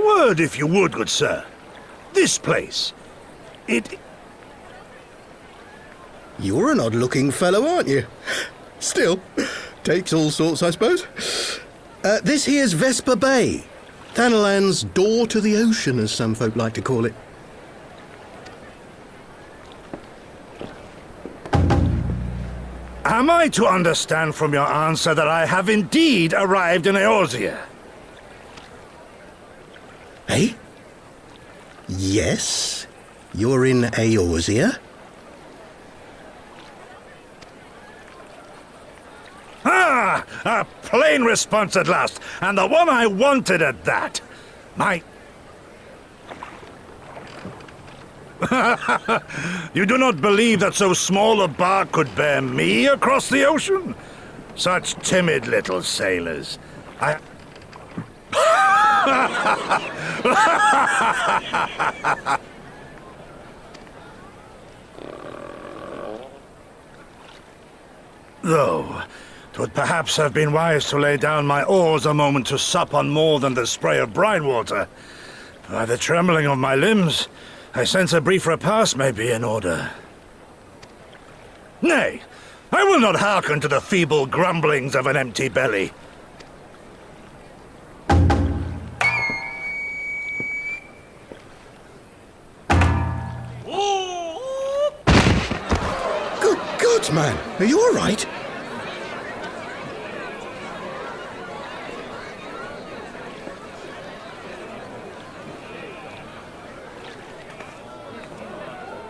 word, if you would, good sir. This place, it... You're an odd-looking fellow, aren't you? Still, takes all sorts, I suppose. This here's Vesper Bay. Thanalan's door to the ocean, as some folk like to call it. Am I to understand from your answer that I have indeed arrived in Eorzea? Eh? Yes, you're in Eorzea. Ah! A plain response at last, and the one I wanted at that. You do not believe that so small a bark could bear me across the ocean? Such timid little sailors. Though, 'twould perhaps have been wise to lay down my oars a moment to sup on more than the spray of brine water. By the trembling of my limbs, I sense a brief repast may be in order. Nay, I will not hearken to the feeble grumblings of an empty belly. Good God, man, are you all right?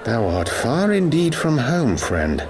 Thou art far indeed from home, friend.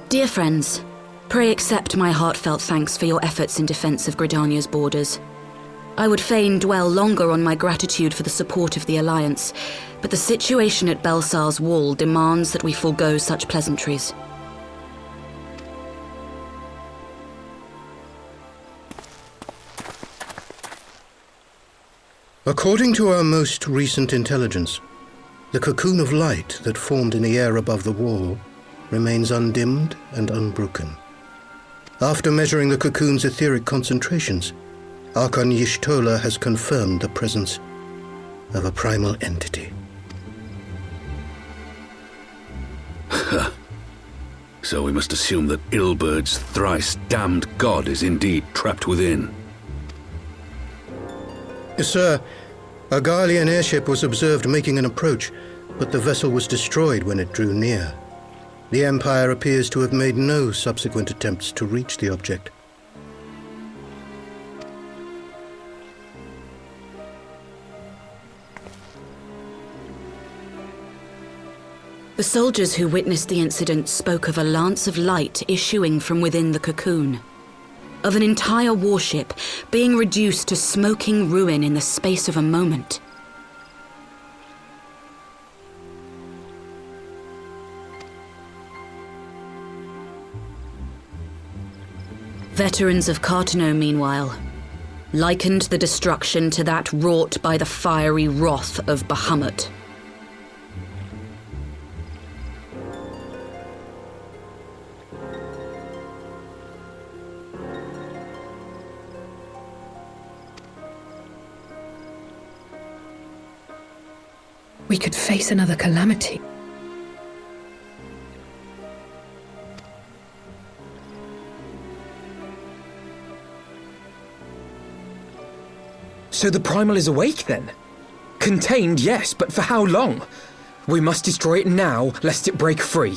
Dear friends, pray accept my heartfelt thanks for your efforts in defense of Gridania's borders. I would fain dwell longer on my gratitude for the support of the Alliance, but the situation at Belsar's Wall demands that we forego such pleasantries. According to our most recent intelligence, the cocoon of light that formed in the air above the wall remains undimmed and unbroken. After measuring the cocoon's etheric concentrations, Archon Y'shtola has confirmed the presence of a primal entity. So we must assume that Ilbert's thrice-damned god is indeed trapped within. Sir, a Garlean airship was observed making an approach, but the vessel was destroyed when it drew near. The Empire appears to have made no subsequent attempts to reach the object. The soldiers who witnessed the incident spoke of a lance of light issuing from within the cocoon, of an entire warship being reduced to smoking ruin in the space of a moment. Veterans of Cartano, meanwhile, likened the destruction to that wrought by the fiery wrath of Bahamut. We could face another calamity. So the Primal is awake then? Contained, yes, but for how long? We must destroy it now, lest it break free.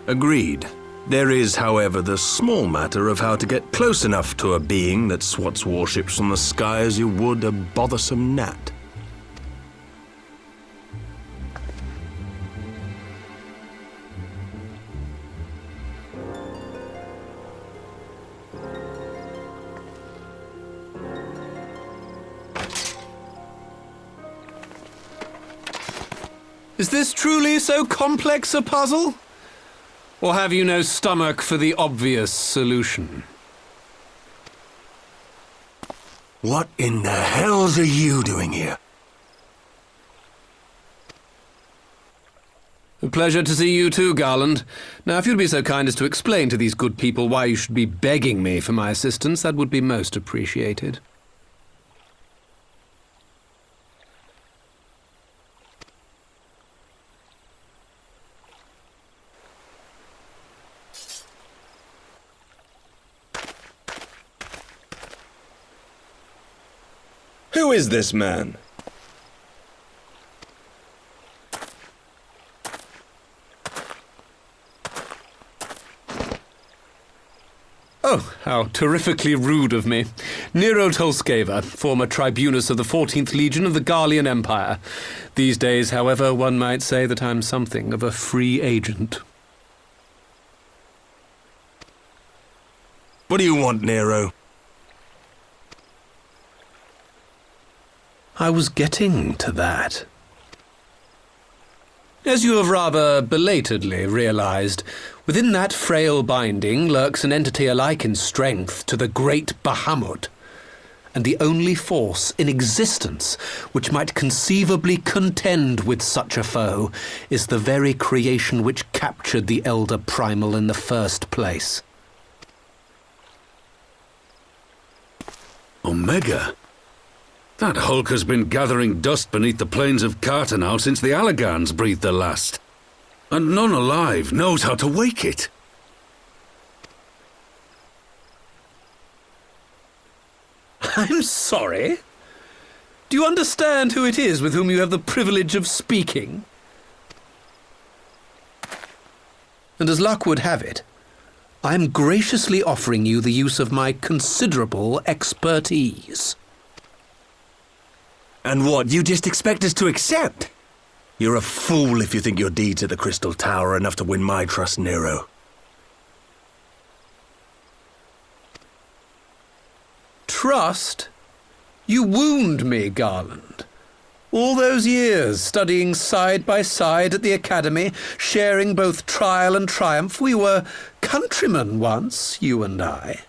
Agreed. There is, however, the small matter of how to get close enough to a being that swats warships from the sky as you would a bothersome gnat. Is this truly so complex a puzzle? Or have you no stomach for the obvious solution? What in the hells are you doing here? A pleasure to see you too, Garland. Now, if you'd be so kind as to explain to these good people why you should be begging me for my assistance, that would be most appreciated. Who is this man? Oh, how terrifically rude of me. Nero Tolskeva, former tribunus of the 14th Legion of the Garlean Empire. These days, however, one might say that I'm something of a free agent. What do you want, Nero? I was getting to that. As you have rather belatedly realized, within that frail binding lurks an entity alike in strength to the great Bahamut, and the only force in existence which might conceivably contend with such a foe is the very creation which captured the Elder Primal in the first place. Omega? That hulk has been gathering dust beneath the plains of Cartanow since the Allagans breathed their last. And none alive knows how to wake it. I'm sorry? Do you understand who it is with whom you have the privilege of speaking? And as luck would have it, I am graciously offering you the use of my considerable expertise. And what, you just expect us to accept? You're a fool if you think your deeds at the Crystal Tower are enough to win my trust, Nero. Trust? You wound me, Garland. All those years, studying side by side at the academy, sharing both trial and triumph, we were countrymen once, you and I.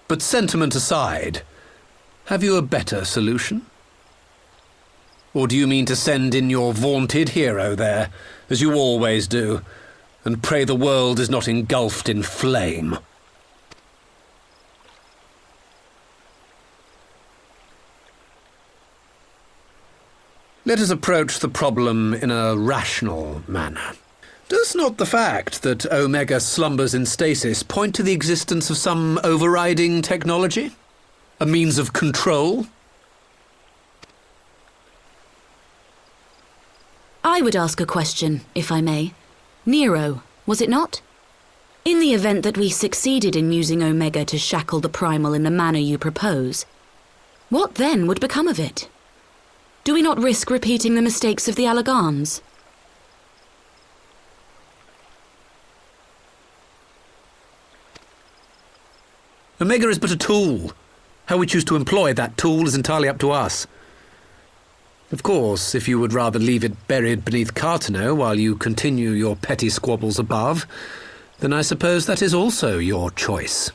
But sentiment aside, have you a better solution? Or do you mean to send in your vaunted hero there, as you always do, and pray the world is not engulfed in flame? Let us approach the problem in a rational manner. Does not the fact that Omega slumbers in stasis point to the existence of some overriding technology? A means of control? I would ask a question, if I may. Nero, was it not? In the event that we succeeded in using Omega to shackle the primal in the manner you propose, what then would become of it? Do we not risk repeating the mistakes of the Allegans? Omega is but a tool. How we choose to employ that tool is entirely up to us. Of course, if you would rather leave it buried beneath Cartano while you continue your petty squabbles above, then I suppose that is also your choice.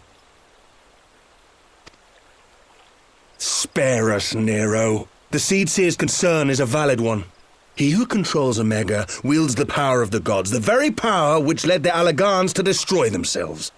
Spare us, Nero. The Seedseer's concern is a valid one. He who controls Omega wields the power of the gods, the very power which led the Allegans to destroy themselves.